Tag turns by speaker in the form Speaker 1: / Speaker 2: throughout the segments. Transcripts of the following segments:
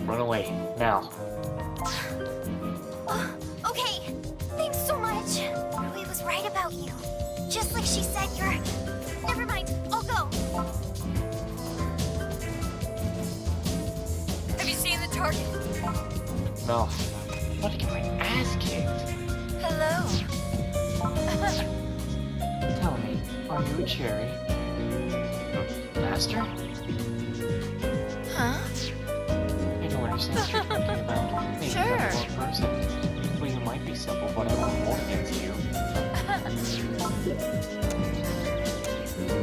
Speaker 1: Run away, now.
Speaker 2: Okay, thanks so much. Rui was right about you. Just like she said, you're... Never mind, I'll go. Have you seen the target?
Speaker 1: No. I'm about to get my ass kicked.
Speaker 2: Hello.
Speaker 1: Tell me, are you a cherry? Master?
Speaker 2: Huh?
Speaker 1: I don't understand what you're talking about. Maybe I'm the wrong person. Well, you might be simple, but I won't hold against you.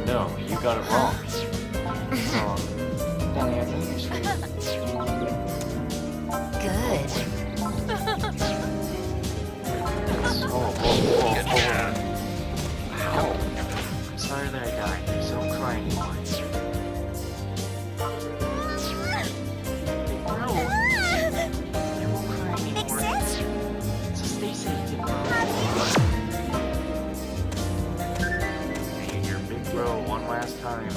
Speaker 1: No, you got it wrong. Then I have no use for you.
Speaker 2: Good.
Speaker 1: Ow. I'm sorry that I died, so don't cry anymore. Bro, I won't cry anymore.
Speaker 2: Exist?
Speaker 1: So stay safe, bro. Hey, you're big bro one last time.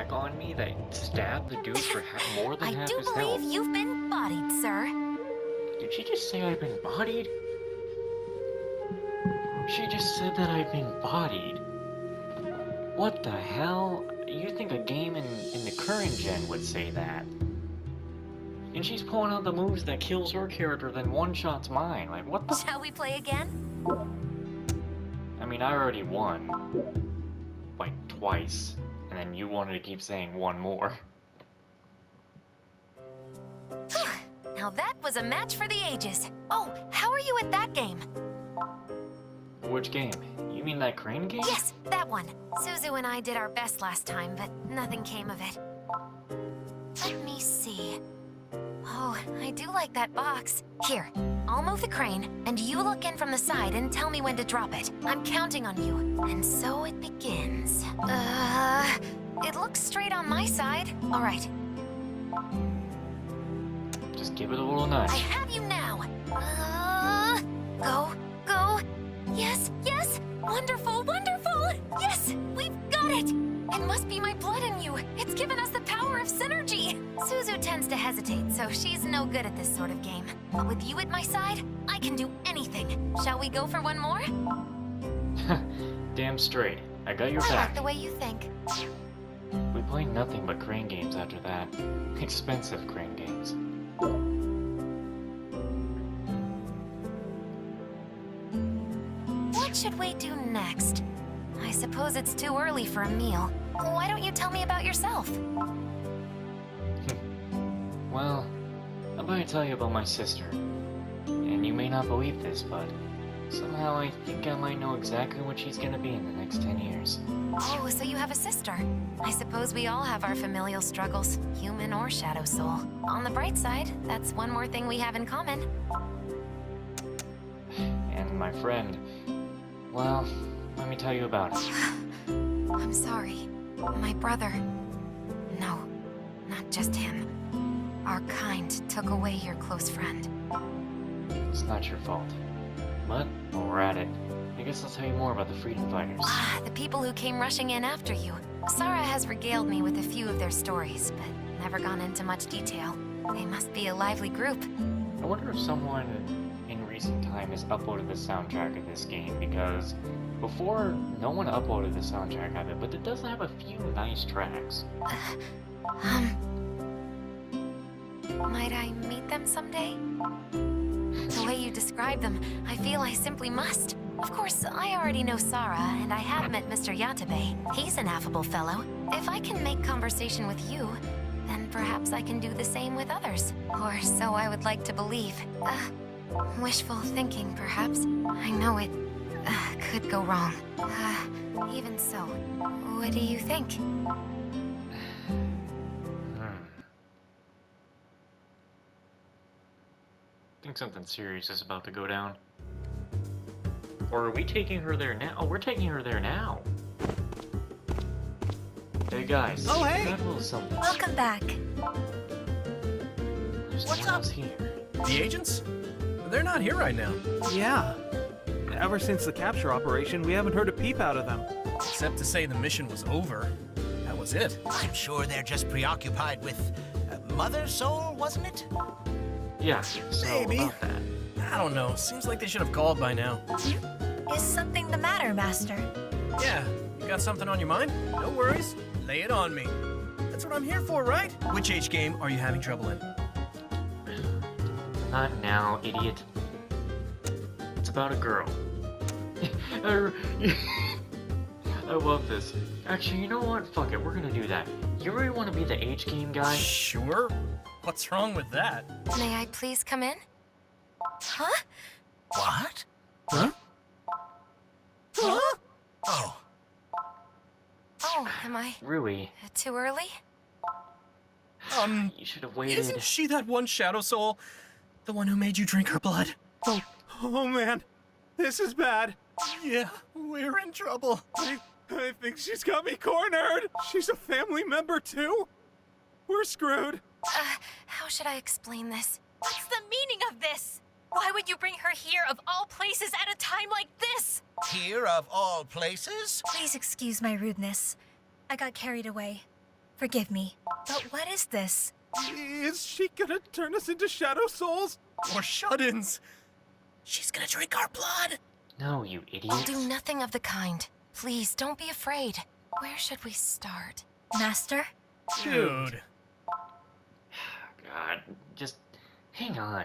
Speaker 1: On me that stabbed the dude for more than half his health.
Speaker 2: I do believe you've been bodied, sir.
Speaker 1: Did she just say I've been bodied? She just said that I've been bodied. What the hell? You'd think a game in the current gen would say that. And she's pulling out the moves that kills her character, then one-shots mine. Like, what the?
Speaker 2: Shall we play again?
Speaker 1: I mean, I already won. Like, twice. And then you wanted to keep saying one more.
Speaker 2: Now that was a match for the ages. Oh, how are you at that game?
Speaker 1: Which game? You mean that crane game?
Speaker 2: Yes, that one. Suzu and I did our best last time, but nothing came of it. Let me see. Oh, I do like that box. Here, I'll move the crane, and you look in from the side and tell me when to drop it. I'm counting on you. And so it begins. It looks straight on my side. All right.
Speaker 1: Just give it a little nudge.
Speaker 2: I have you now. Go, go. Yes, yes. Wonderful, wonderful. Yes, we've got it. It must be my blood in you. It's given us the power of synergy. Suzu tends to hesitate, so she's no good at this sort of game. But with you at my side, I can do anything. Shall we go for one more?
Speaker 1: Damn straight. I got your
Speaker 2: I
Speaker 1: back.
Speaker 2: like the way you think.
Speaker 1: We play nothing but crane games after that. Expensive crane games.
Speaker 2: What should we do next? I suppose it's too early for a meal. Why don't you tell me about yourself?
Speaker 1: Well, I'm going to tell you about my sister. And you may not believe this, but somehow I think I might know exactly what she's going to be in the next 10 years.
Speaker 2: Oh, so you have a sister. I suppose we all have our familial struggles, human or shadow soul. On the bright side, that's one more thing we have in common.
Speaker 1: And my friend, well, let me tell you about it.
Speaker 2: I'm sorry. My brother... No, not just him. Our kind took away your close friend.
Speaker 1: It's not your fault. But, while we're at it, I guess I'll tell you more about the Freedom Fighters.
Speaker 2: Ah, the people who came rushing in after you. Sarah has regaled me with a few of their stories, but never gone into much detail. They must be a lively group.
Speaker 1: I wonder if someone in recent time has uploaded the soundtrack of this game, because before, no one uploaded the soundtrack of it, but it does have a few nice tracks.
Speaker 2: Might I meet them someday? The way you describe them, I feel I simply must. Of course, I already know Sara, and I have met Mr. Yatabe. He's an affable fellow. If I can make conversation with you, then perhaps I can do the same with others. Or so I would like to believe. Wishful thinking, perhaps. I know it could go wrong. Even so, what do you think?
Speaker 1: I think something serious is about to go down. Or are we taking her there now? Oh, we're taking her there now. Hey guys.
Speaker 3: Oh, hey!
Speaker 1: Got a little something.
Speaker 2: Welcome back.
Speaker 1: There's
Speaker 3: What's
Speaker 1: no one
Speaker 3: up?
Speaker 1: else here.
Speaker 3: The agents? They're not here right now.
Speaker 4: Yeah. Ever since the capture operation, we haven't heard a peep out of them.
Speaker 3: Except to say the mission was over. That was it.
Speaker 5: I'm sure they're just preoccupied with Mother Soul, wasn't it?
Speaker 1: Yeah, so
Speaker 3: Maybe.
Speaker 1: about that.
Speaker 3: I don't know. Seems like they should have called by now.
Speaker 6: Is something the matter, Master?
Speaker 3: Yeah, you got something on your mind? No worries. Lay it on me. That's what I'm here for, right? Which H game are you having trouble in?
Speaker 1: Not now, idiot. It's about a girl. I love this. Actually, you know what? Fuck it, we're gonna do that. You really want to be the H game guy?
Speaker 3: Sure. What's wrong with that?
Speaker 2: May I please come in? Huh?
Speaker 5: What?
Speaker 3: Huh? Huh?
Speaker 5: Oh,
Speaker 2: Oh, am I
Speaker 1: Rui,
Speaker 2: too early?
Speaker 1: you should have waited.
Speaker 3: Isn't she that one Shadow Soul? The one who made you drink her blood?
Speaker 4: Oh man, this is bad.
Speaker 3: Yeah, we're in trouble.
Speaker 4: I think she's got me cornered. She's a family member too. We're screwed.
Speaker 2: How should I explain this?
Speaker 6: What's the meaning of this? Why would you bring her here of all places at a time like this?
Speaker 5: here of all places?
Speaker 6: Please excuse my rudeness. I got carried away. Forgive me. But what is this?
Speaker 4: Is she gonna turn us into shadow souls?
Speaker 3: Or shut-ins. She's gonna drink our blood.
Speaker 1: No, you idiot.
Speaker 2: I'll do nothing of the kind. Please, don't be afraid. Where should we start?
Speaker 6: Master?
Speaker 3: Dude.
Speaker 1: God, just hang on.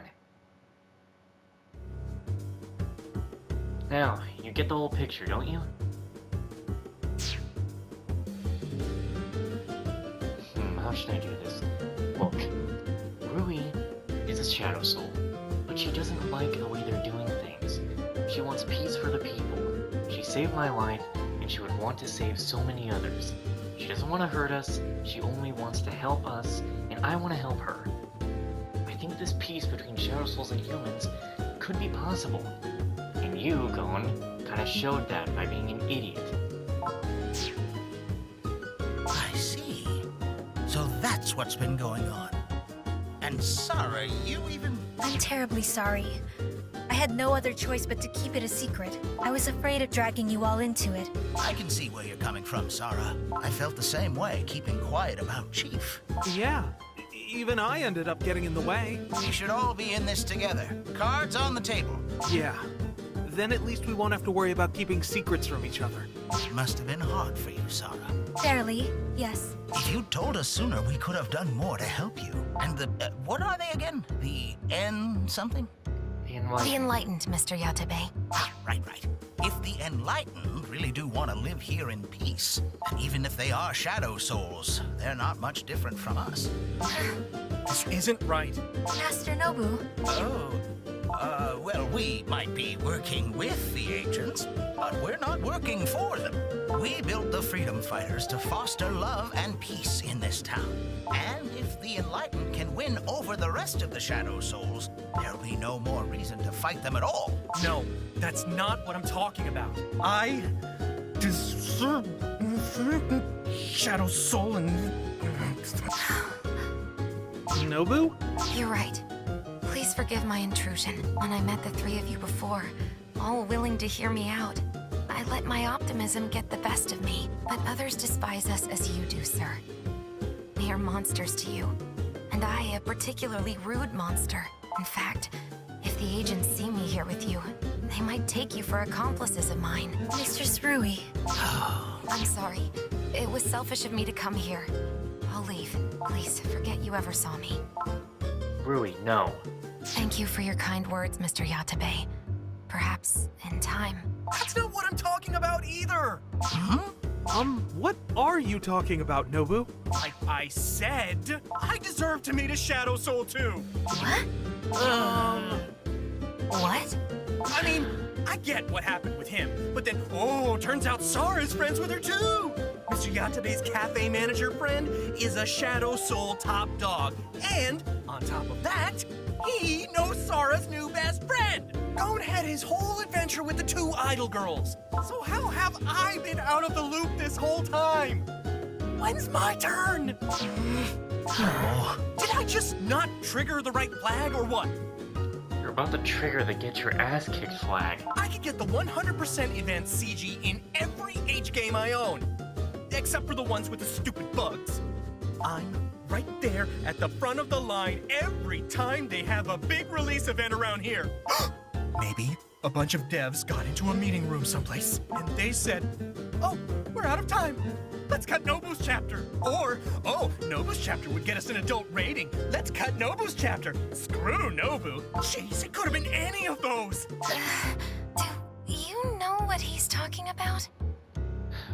Speaker 1: Now, you get the whole picture, don't you? How should I do this? Look, Rui is a shadow soul, but she doesn't like the way they're doing things. She wants peace for the people. She saved my life, and she would want to save so many others. She doesn't want to hurt us, she only wants to help us, and I want to help her. I think this peace between shadow souls and humans could be possible. And you, Gon, kinda showed that by being an idiot.
Speaker 5: I see. So that's what's been going on. And Sara, you even...
Speaker 6: I'm terribly sorry. I had no other choice but to keep it a secret. I was afraid of dragging you all into it.
Speaker 5: I can see where you're coming from, Sara. I felt the same way, keeping quiet about Chief.
Speaker 4: Yeah. Even I ended up getting in the way.
Speaker 5: We should all be in this together. Cards on the table.
Speaker 4: Yeah. Then at least we won't have to worry about keeping secrets from each other.
Speaker 5: It must have been hard for you, Sara.
Speaker 6: Barely, yes.
Speaker 5: If you'd told us sooner, we could have done more to help you. And the... what are they again? The N something?
Speaker 1: The Enlightened.
Speaker 2: The Enlightened, Mr. Yatabe.
Speaker 5: Ah, right. If the Enlightened really do want to live here in peace, and even if they are shadow souls, they're not much different from us.
Speaker 3: This isn't right.
Speaker 6: Master Nobu,
Speaker 5: Oh, well, we might be working with the agents, but we're not working for them. We built the Freedom Fighters to foster love and peace in this town. And if the Enlightened can win over the rest of the Shadow Souls, there'll be no more reason to fight them at all.
Speaker 3: No, that's not what I'm talking about. I deserve Shadow Soul and...
Speaker 4: Nobu?
Speaker 2: You're right. Please forgive my intrusion. When I met the three of you before, all willing to hear me out, I let my optimism get the best of me. But others despise us as you do, sir. We are monsters to you, and I a particularly rude monster. In fact, if the agents see me here with you, they might take you for accomplices of mine.
Speaker 6: Mistress Rui.
Speaker 2: I'm sorry. It was selfish of me to come here. I'll leave. Please, forget you ever saw me.
Speaker 1: Rui, no.
Speaker 2: Thank you for your kind words, Mr. Yatabe. Perhaps in time.
Speaker 3: That's not what I'm talking about either!
Speaker 4: What are you talking about, Nobu?
Speaker 3: I said I deserve to meet a Shadow Soul too!
Speaker 2: What? What?
Speaker 3: I mean, I get what happened with him, but then, turns out Sara's friends with her too! Mr. Yatabe's cafe manager friend is a Shadow Soul top dog, and on top of that, he knows Sara's new best friend! Gon had his whole adventure with the two idol girls. So how have I been out of the loop this whole time? When's my turn? Did I just not trigger the right flag or what?
Speaker 1: You're about to trigger the get your ass kicked flag.
Speaker 3: I could get the 100% event CG in every H game I own. Except for the ones with the stupid bugs. I'm right there at the front of the line every time they have a big release event around here. Maybe a bunch of devs got into a meeting room someplace and they said, "Oh, we're out of time. Let's cut Nobu's chapter." Or, "Oh, Nobu's chapter would get us an adult rating. Let's cut Nobu's chapter. Screw Nobu." Jeez, it could have been any of those.
Speaker 2: Do you know what he's talking about?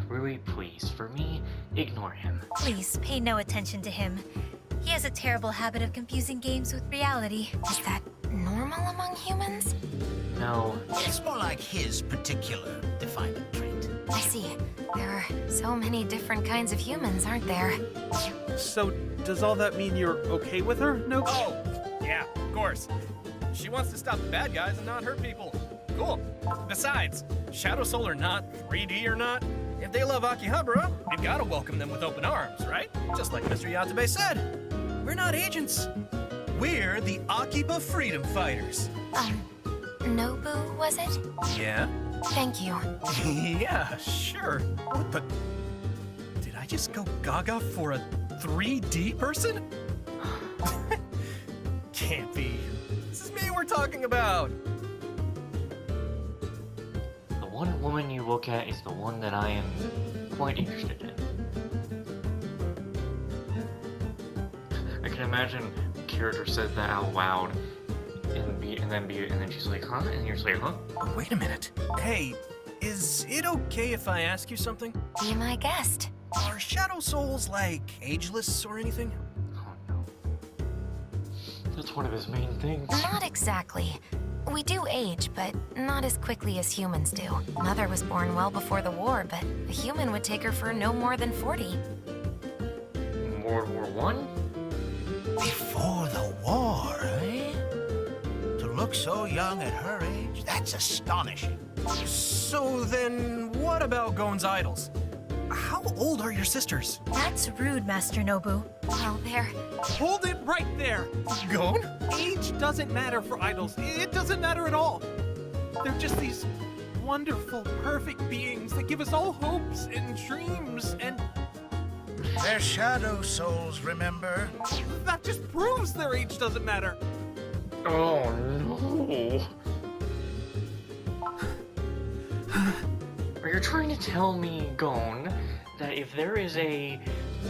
Speaker 1: Rui, please, for me, ignore him.
Speaker 6: Please pay no attention to him. He has a terrible habit of confusing games with reality.
Speaker 2: Is that normal among humans?
Speaker 1: No.
Speaker 5: It's more like his particular defining trait.
Speaker 2: I see. There are so many different kinds of humans, aren't there?
Speaker 4: So, does all that mean you're okay with her, Nobu?
Speaker 3: Oh, yeah, of course. She wants to stop the bad guys and not hurt people. Cool. Besides, Shadow Soul or not, 3D or not, if they love Akihabara, we've got to welcome them with open arms, right? Just like Mr. Yatabe said. We're not agents. We're the Akiba Freedom Fighters.
Speaker 2: Nobu, was it?
Speaker 3: Yeah?
Speaker 2: Thank you.
Speaker 3: Yeah, sure. What the? Did I just go gaga for a 3D person? Can't be. This is me we're talking about.
Speaker 1: The one woman you look at is the one that I am quite interested in. I can imagine the character says that out loud, and then she's like, huh? And you're just like, huh?
Speaker 3: Oh, wait a minute. Hey, is it okay if I ask you something?
Speaker 2: Be my guest.
Speaker 3: Are Shadow Souls, like, ageless or anything?
Speaker 1: Oh no. That's one of his main things.
Speaker 2: Not exactly. We do age, but not as quickly as humans do. Mother was born well before the war, but a human would take her for no more than 40.
Speaker 1: World War I?
Speaker 5: Before the war, eh? To look so young at her age, that's astonishing.
Speaker 3: So then, what about Gon's idols? How old are your sisters?
Speaker 6: That's rude, Master Nobu.
Speaker 2: Well, they're...
Speaker 4: Hold it right there!
Speaker 3: Gon?
Speaker 4: Age doesn't matter for idols. It doesn't matter at all. They're just these wonderful, perfect beings that give us all hopes and dreams, and
Speaker 5: They're Shadow Souls, remember?
Speaker 4: that just proves their age doesn't matter.
Speaker 1: Oh no. Are you trying to tell me, Gon, that if there is a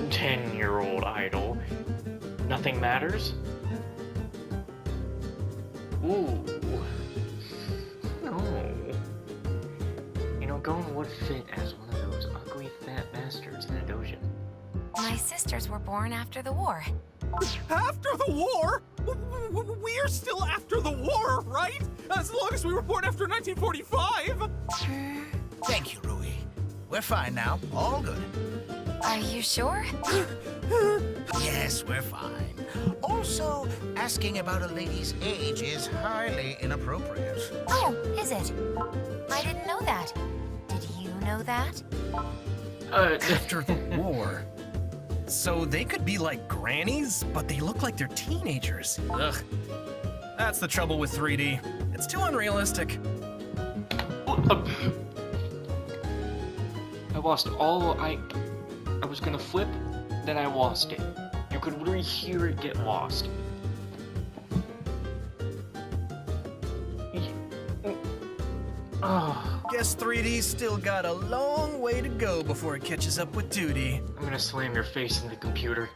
Speaker 1: 10-year-old idol, nothing matters? Ooh. No. You know, Gon would fit as one of those ugly fat bastards in a dojo.
Speaker 2: My sisters were born after the war.
Speaker 4: After the war? We're still after the war, right? As long as we were born after 1945.
Speaker 5: Thank you, Rui. We're fine now. All good.
Speaker 2: Are you sure?
Speaker 5: Yes, we're fine. Also, asking about a lady's age is highly inappropriate.
Speaker 2: Oh, is it? I didn't know that. Did you know that?
Speaker 3: After the war. So they could be like grannies, but they look like they're teenagers. Ugh. That's the trouble with 3D. It's too unrealistic.
Speaker 1: I lost all I was gonna flip, then I lost it. You could literally hear it get lost. Oh,
Speaker 3: Guess 3D's still got a long way to go before it catches up with 2D.
Speaker 1: I'm gonna slam your face in the computer.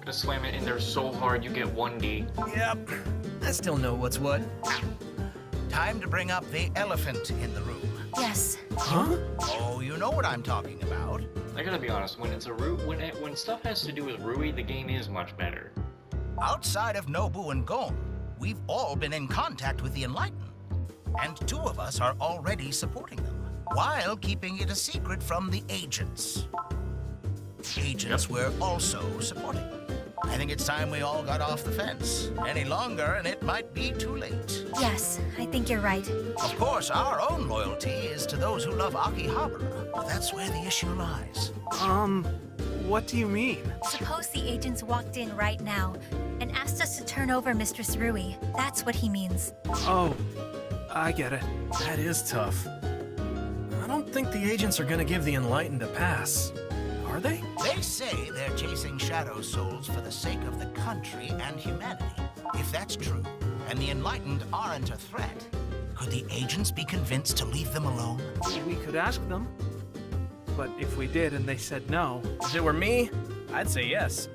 Speaker 1: Just slam it in there so hard you get 1D.
Speaker 3: Yep. I still know what's what.
Speaker 5: Time to bring up the elephant in the room.
Speaker 6: Yes.
Speaker 3: Huh?
Speaker 5: Oh, you know what I'm talking about.
Speaker 1: I gotta be honest, when it's a when stuff has to do with Rui, the game is much better.
Speaker 5: Outside of Nobu and Gon, we've all been in contact with the Enlightened. And 2 of us are already supporting them, while keeping it a secret from the agents. Agents we're also supporting. I think it's time we all got off the fence. Any longer, and it might be too late.
Speaker 6: Yes, I think you're right.
Speaker 5: Of course, our own loyalty is to those who love Akiba. That's where the issue lies.
Speaker 4: What do you mean?
Speaker 6: Suppose the agents walked in right now and asked us to turn over Mistress Rui. That's what he means.
Speaker 4: Oh, I get it.
Speaker 3: That is tough. I don't think the agents are gonna give the Enlightened a pass. Are they?
Speaker 5: They say they're chasing shadow souls for the sake of the country and humanity. If that's true, and the Enlightened aren't a threat, could the agents be convinced to leave them alone?
Speaker 4: We could ask them. But if we did and they said no,
Speaker 3: If it were me, I'd say yes.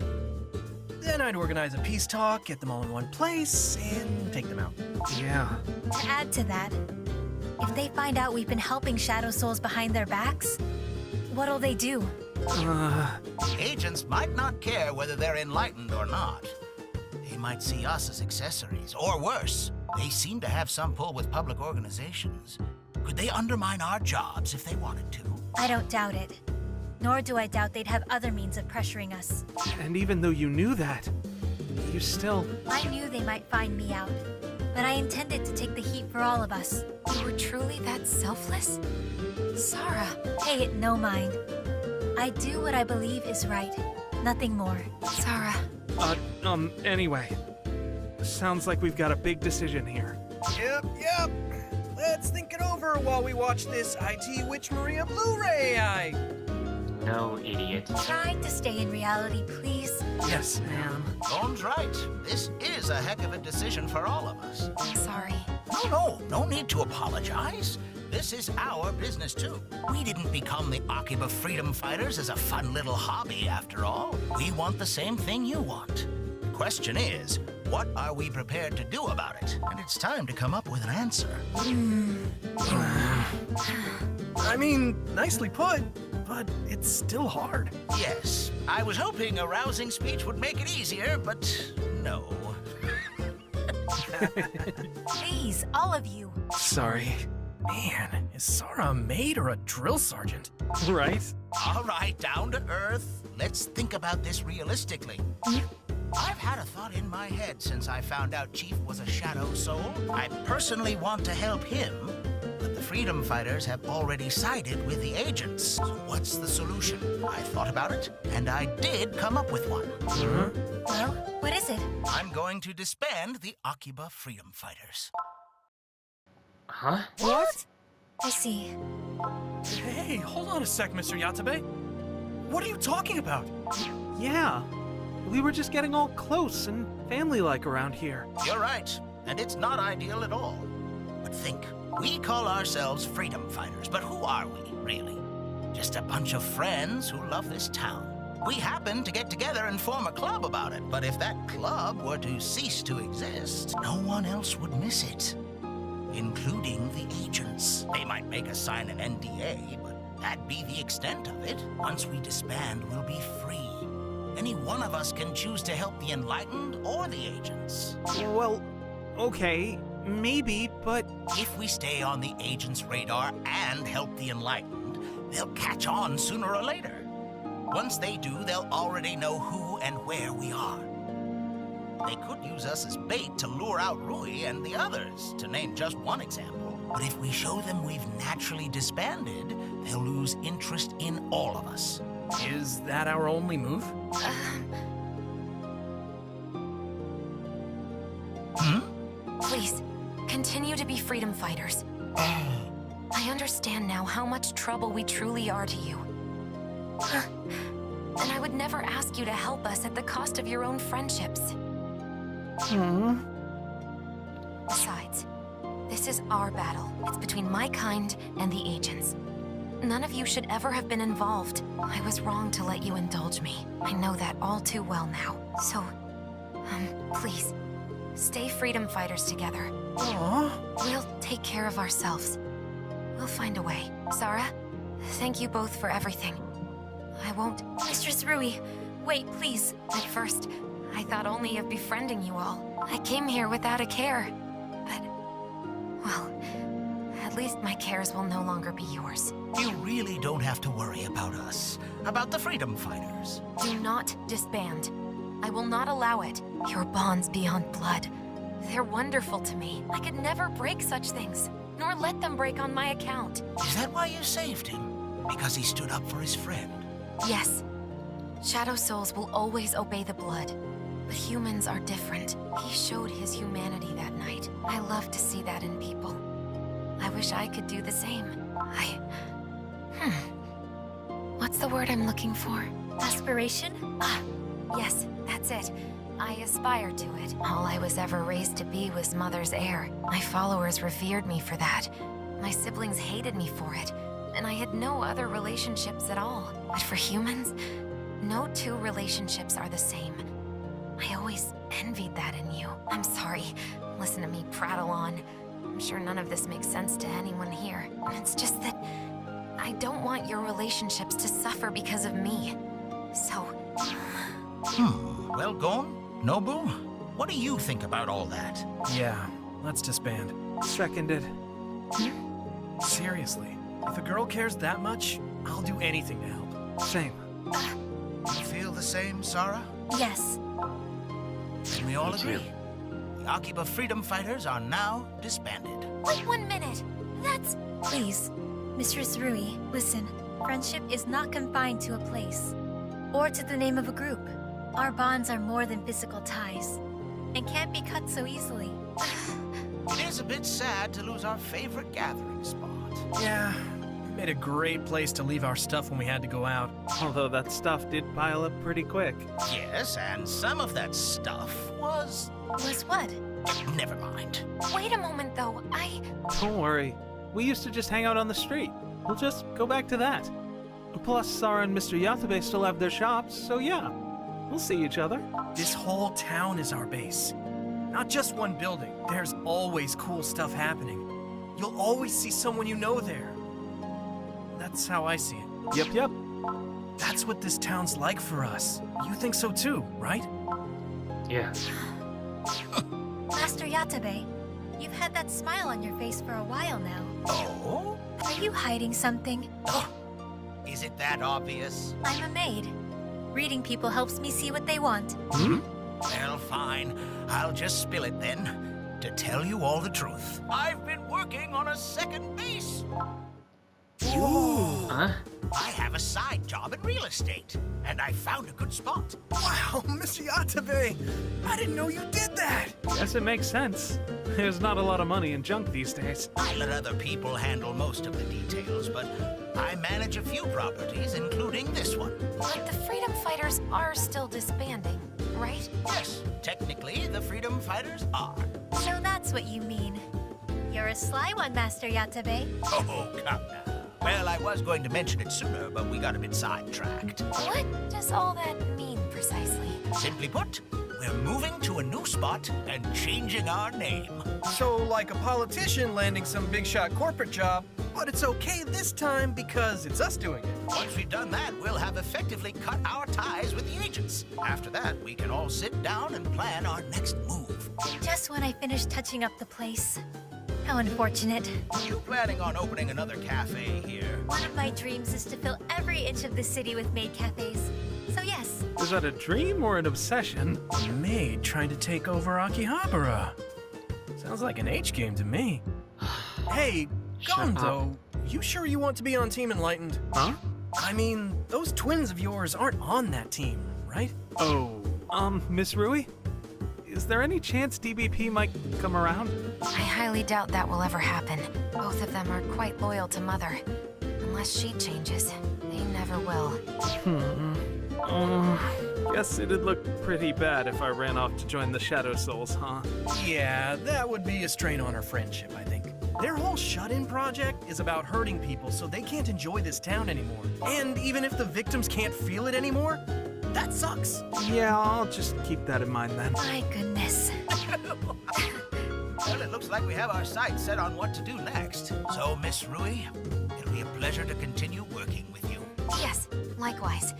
Speaker 3: Then I'd organize a peace talk, get them all in one place, and take them out.
Speaker 4: yeah.
Speaker 6: To add to that, if they find out we've been helping shadow souls behind their backs, what'll they do?
Speaker 5: Agents might not care whether they're enlightened or not. They might see us as accessories, or worse, they seem to have some pull with public organizations. Could they undermine our jobs if they wanted to?
Speaker 6: I don't doubt it. Nor do I doubt they'd have other means of pressuring us.
Speaker 4: And even though you knew that, you still...
Speaker 6: I knew they might find me out, but I intended to take the heat for all of us.
Speaker 2: You were truly that selfless? Sarah.
Speaker 6: Pay it no mind. I do what I believe is right. Nothing more.
Speaker 2: Sarah.
Speaker 4: Anyway. Sounds like we've got a big decision here.
Speaker 3: Yep. Let's think it over while we watch this IT Witch Maria Blu-ray.
Speaker 1: No, idiot.
Speaker 6: Try to stay in reality, please.
Speaker 3: Yes, ma'am.
Speaker 5: Gon's right. This is a heck of a decision for all of us.
Speaker 2: I'm sorry.
Speaker 5: No need to apologize. This is our business too. We didn't become the Akiba Freedom Fighters as a fun little hobby after all. We want the same thing you want. The question is, what are we prepared to do about it? And it's time to come up with an answer.
Speaker 3: I mean, nicely put, but it's still hard.
Speaker 5: Yes, I was hoping a rousing speech would make it easier, but no.
Speaker 6: Please, all of you.
Speaker 3: Sorry. Man, is Sarah a maid or a drill sergeant?
Speaker 4: Right?
Speaker 5: All right, down to earth. Let's think about this realistically. I've had a thought in my head since I found out Chief was a shadow soul. I personally want to help him, but the Freedom Fighters have already sided with the agents. So what's the solution? I thought about it, and I did come up with one.
Speaker 6: Well, what is it?
Speaker 5: I'm going to disband the Akiba Freedom Fighters.
Speaker 1: Huh?
Speaker 6: What? I see.
Speaker 3: Hey, hold on a sec, Mr. Yatabe. What are you talking about?
Speaker 4: Yeah. We were just getting all close and family-like around here.
Speaker 5: You're right, and it's not ideal at all. But think, we call ourselves Freedom Fighters, but who are we, really? Just a bunch of friends who love this town. We happen to get together and form a club about it, but if that club were to cease to exist, no one else would miss it, including the agents. They might make us sign an NDA, but that'd be the extent of it. Once we disband, we'll be free. Any one of us can choose to help the Enlightened or the agents.
Speaker 4: Well, okay, maybe, but...
Speaker 5: If we stay on the agents' radar and help the Enlightened, they'll catch on sooner or later. Once they do, they'll already know who and where we are. They could use us as bait to lure out Rui and the others, to name just one example. But if we show them we've naturally disbanded, they'll lose interest in all of us.
Speaker 3: Is that our only move?
Speaker 2: Please, continue to be freedom fighters. I understand now how much trouble we truly are to you. And I would never ask you to help us at the cost of your own friendships. Besides, this is our battle. It's between my kind and the agents. None of you should ever have been involved. I was wrong to let you indulge me. I know that all too well now. So, please, stay freedom fighters together.
Speaker 3: Aww.
Speaker 2: We'll take care of ourselves. We'll find a way. Sarah, thank you both for everything. I won't.
Speaker 6: Mistress Rui, wait, please.
Speaker 2: At first, I thought only of befriending you all. I came here without a care. But, well, at least my cares will no longer be yours.
Speaker 5: You really don't have to worry about us, about the freedom fighters.
Speaker 2: Do not disband. I will not allow it. Your bonds beyond blood. They're wonderful to me. I could never break such things, nor let them break on my account.
Speaker 5: Is that why you saved him? Because he stood up for his friend?
Speaker 2: Yes. Shadow souls will always obey the blood. But humans are different. He showed his humanity that night. I love to see that in people. I wish I could do the same. What's the word I'm looking for?
Speaker 6: Aspiration?
Speaker 2: Ah, yes, that's it. I aspire to it. All I was ever raised to be was Mother's heir. My followers revered me for that. My siblings hated me for it. And I had no other relationships at all. But for humans, no two relationships are the same. I always envied that in you. I'm sorry. Listen to me prattle on. I'm sure none of this makes sense to anyone here. It's just that I don't want your relationships to suffer because of me. So...
Speaker 5: Well, Gon, Nobu, what do you think about all that?
Speaker 3: Yeah, let's disband.
Speaker 4: Seconded.
Speaker 3: Seriously, if a girl cares that much, I'll do anything to help.
Speaker 4: Same.
Speaker 5: You feel the same, Sarah?
Speaker 6: Yes.
Speaker 5: Then we all agree. The Akiba freedom fighters are now disbanded.
Speaker 2: Wait 1 minute. That's...
Speaker 6: Please, Mistress Rui, listen. Friendship is not confined to a place, or to the name of a group. Our bonds are more than physical ties, and can't be cut so easily.
Speaker 5: It is a bit sad to lose our favorite gathering spot.
Speaker 3: Yeah, we made a great place to leave our stuff when we had to go out.
Speaker 4: Although that stuff did pile up pretty quick.
Speaker 5: Yes, and some of that stuff was...
Speaker 6: Was what?
Speaker 5: Never mind.
Speaker 2: Wait a moment, though.
Speaker 4: Don't worry. We used to just hang out on the street. We'll just go back to that. Plus, Sarah and Mr. Yatabe still have their shops, so yeah. We'll see each other.
Speaker 3: This whole town is our base. Not just one building. There's always cool stuff happening. You'll always see someone you know there. That's how I see it.
Speaker 4: Yep.
Speaker 3: That's what this town's like for us. You think so too, right?
Speaker 1: Yeah.
Speaker 6: Master Yatabe, you've had that smile on your face for a while now.
Speaker 5: Oh?
Speaker 6: Are you hiding something?
Speaker 5: Oh, is it that obvious?
Speaker 6: I'm a maid. Reading people helps me see what they want.
Speaker 5: Well, fine. I'll just spill it then. To tell you all the truth, I've been working on a second base.
Speaker 1: Huh?
Speaker 5: I have a side job in real estate, and I found a good spot.
Speaker 3: Wow, Mr. Yatabe! I didn't know you did that!
Speaker 4: Guess it makes sense. There's not a lot of money in junk these days.
Speaker 5: I let other people handle most of the details, but I manage a few properties, including this one.
Speaker 2: But the freedom fighters are still disbanding, right?
Speaker 5: Yes, technically, the freedom fighters are.
Speaker 6: So that's what you mean. You're a sly one, Master Yatabe.
Speaker 5: Oh, come now. Well, I was going to mention it sooner, but we got a bit sidetracked.
Speaker 2: What does all that mean precisely?
Speaker 5: Simply put, we're moving to a new spot and changing our name.
Speaker 3: So, like a politician landing some big shot corporate job, but it's okay this time because it's us doing it.
Speaker 5: Once we've done that, we'll have effectively cut our ties with the agents. After that, we can all sit down and plan our next move.
Speaker 6: Just when I finished touching up the place. How unfortunate.
Speaker 5: You planning on opening another cafe here?
Speaker 6: One of my dreams is to fill every inch of the city with maid cafes. So yes.
Speaker 4: Is that a dream or an obsession?
Speaker 3: A maid trying to take over Akihabara. Sounds like an H game to me. Hey,
Speaker 1: Shut up.
Speaker 3: Gondo, you sure you want to be on Team Enlightened?
Speaker 4: Huh?
Speaker 3: I mean, those twins of yours aren't on that team, right?
Speaker 4: Oh, Miss Rui? Is there any chance DBP might come around?
Speaker 2: I highly doubt that will ever happen. Both of them are quite loyal to Mother. Unless she changes, they never will.
Speaker 4: Guess it'd look pretty bad if I ran off to join the Shadow Souls, huh?
Speaker 3: Yeah, that would be a strain on our friendship, I think. Their whole shut-in project is about hurting people so they can't enjoy this town anymore. And even if the victims can't feel it anymore, that sucks.
Speaker 4: Yeah, I'll just keep that in mind then.
Speaker 6: My goodness.
Speaker 5: Well, it looks like we have our sights set on what to do next. So, Miss Rui, it'll be a pleasure to continue working with you.
Speaker 2: Yes, likewise.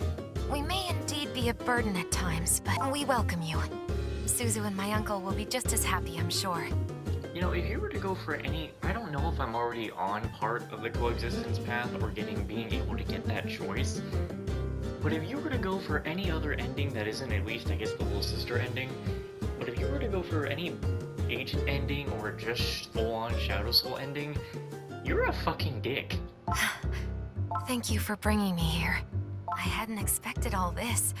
Speaker 2: We may indeed be a burden at times, but we welcome you. Suzu and my uncle will be just as happy, I'm sure.
Speaker 1: You know, if you were to go for any, I don't know if I'm already on part of the coexistence path or being able to get that choice. But if you were to go for any other ending that isn't at least, I guess, the little sister ending, but if you were to go for any agent ending or just full-on Shadow Soul ending, you're a fucking dick.
Speaker 2: Thank you for bringing me here. I hadn't expected all this.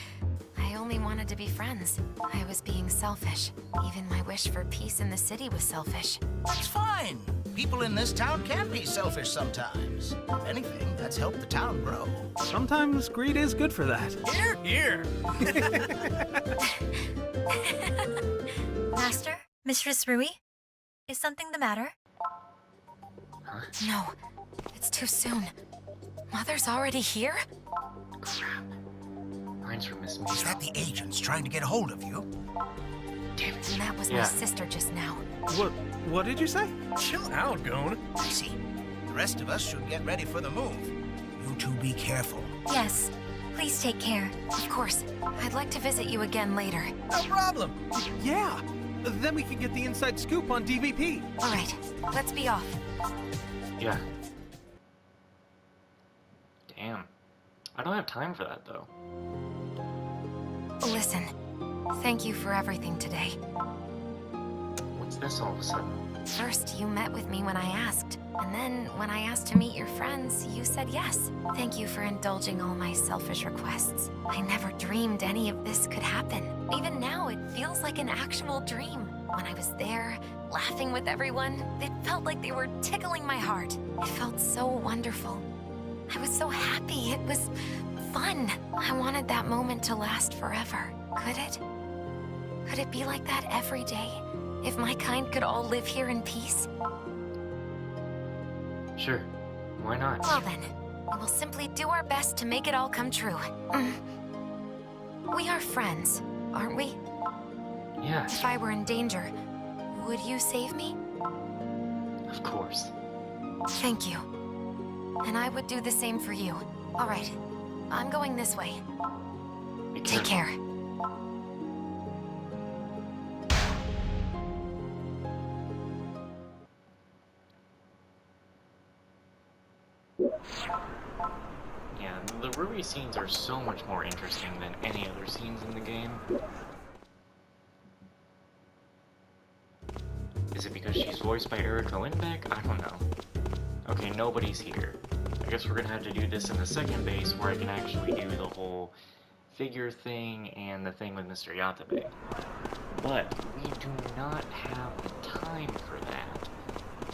Speaker 2: I only wanted to be friends. I was being selfish. Even my wish for peace in the city was selfish.
Speaker 5: That's fine. People in this town can be selfish sometimes. If anything, that's helped the town grow.
Speaker 4: Sometimes greed is good for that.
Speaker 3: Here, here.
Speaker 6: Master? Mistress Rui? Is something the matter?
Speaker 2: No, it's too soon. Mother's already here?
Speaker 1: Crap. Lines from Miss
Speaker 5: Is that the agents trying to get a hold of you?
Speaker 1: Damn it.
Speaker 2: And that was
Speaker 1: Yeah.
Speaker 2: my sister just now.
Speaker 4: What did you say?
Speaker 3: Chill out, Gon.
Speaker 5: I see. The rest of us should get ready for the move. You two be careful.
Speaker 6: Yes. Please take care.
Speaker 2: Of course. I'd like to visit you again later.
Speaker 3: No problem.
Speaker 4: Yeah. Then we can get the inside scoop on DVP.
Speaker 2: All right, let's be off.
Speaker 1: Yeah. Damn. I don't have time for that, though.
Speaker 2: Listen, thank you for everything today.
Speaker 1: What's this all of a sudden?
Speaker 2: First, you met with me when I asked. And then, when I asked to meet your friends, you said yes. Thank you for indulging all my selfish requests. I never dreamed any of this could happen. Even now, it feels like an actual dream. When I was there, laughing with everyone, it felt like they were tickling my heart. It felt so wonderful. I was so happy. It was fun. I wanted that moment to last forever. Could it? Could it be like that every day? If my kind could all live here in peace?
Speaker 1: Sure. Why not?
Speaker 2: Well then, we will simply do our best to make it all come true. We are friends, aren't we?
Speaker 1: Yeah,
Speaker 2: If I were in danger, would you save me?
Speaker 1: of course.
Speaker 2: Thank you. And I would do the same for you. All right, I'm going this way.
Speaker 1: Be
Speaker 2: Take
Speaker 1: careful.
Speaker 2: care.
Speaker 1: Yeah, the Ruby scenes are so much more interesting than any other scenes in the game. Is it because she's voiced by Erika Lindbeck? I don't know. Okay, nobody's here. I guess we're gonna have to do this in the second base where I can actually do the whole figure thing and the thing with Mr. Yatabe. But we do not have the time for that.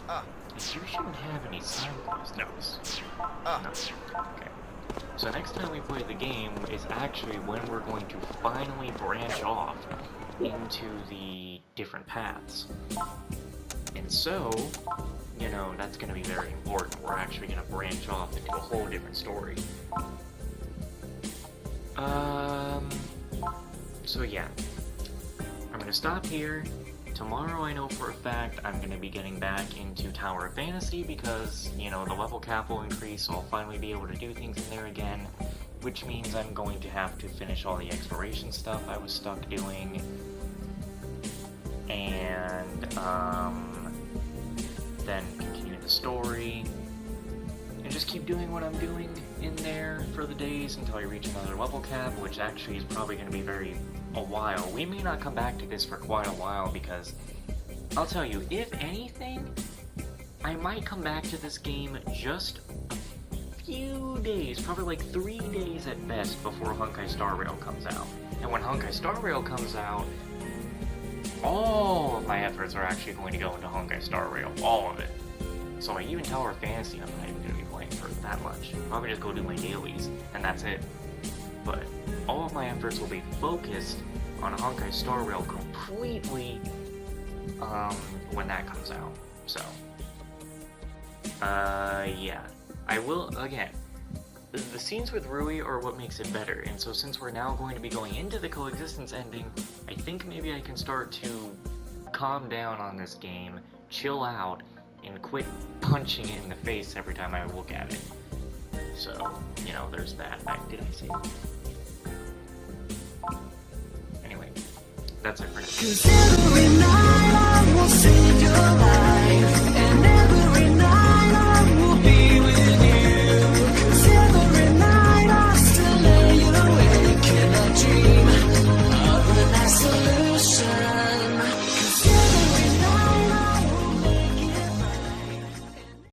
Speaker 1: And you shouldn't have any side quest notes. No. Okay. So next time we play the game is actually when we're going to finally branch off into the different paths. And so, you know, that's going to be very important. We're actually going to branch off into a whole different story. So yeah. I'm going to stop here. Tomorrow I know for a fact I'm going to be getting back into Tower of Fantasy because, you know, the level cap will increase, so I'll finally be able to do things in there again, which means I'm going to have to finish all the exploration stuff I was stuck doing, and, then continue the story, and just keep doing what I'm doing in there for the days until I reach another level cap, which actually is probably going to be a while. We may not come back to this for quite a while because, I'll tell you, if anything, I might come back to this game just a few days, probably like 3 days at best before Honkai Star Rail comes out. And when Honkai Star Rail comes out, all of my efforts are actually going to go into Honkai Star Rail, all of it. So like even Tower of Fantasy I'm not even going to be playing for that much. I'll probably just go do my dailies, and that's it. But all of my efforts will be focused on Honkai Star Rail completely when that comes out. So Yeah. I will, again, the scenes with Rui are what makes it better, and so since we're now going to be going into the coexistence ending, I think maybe I can start to calm down on this game, chill out, and quit punching it in the face every time I look at it. So, you know, there's that. Did I say that? Anyway, that's it for now.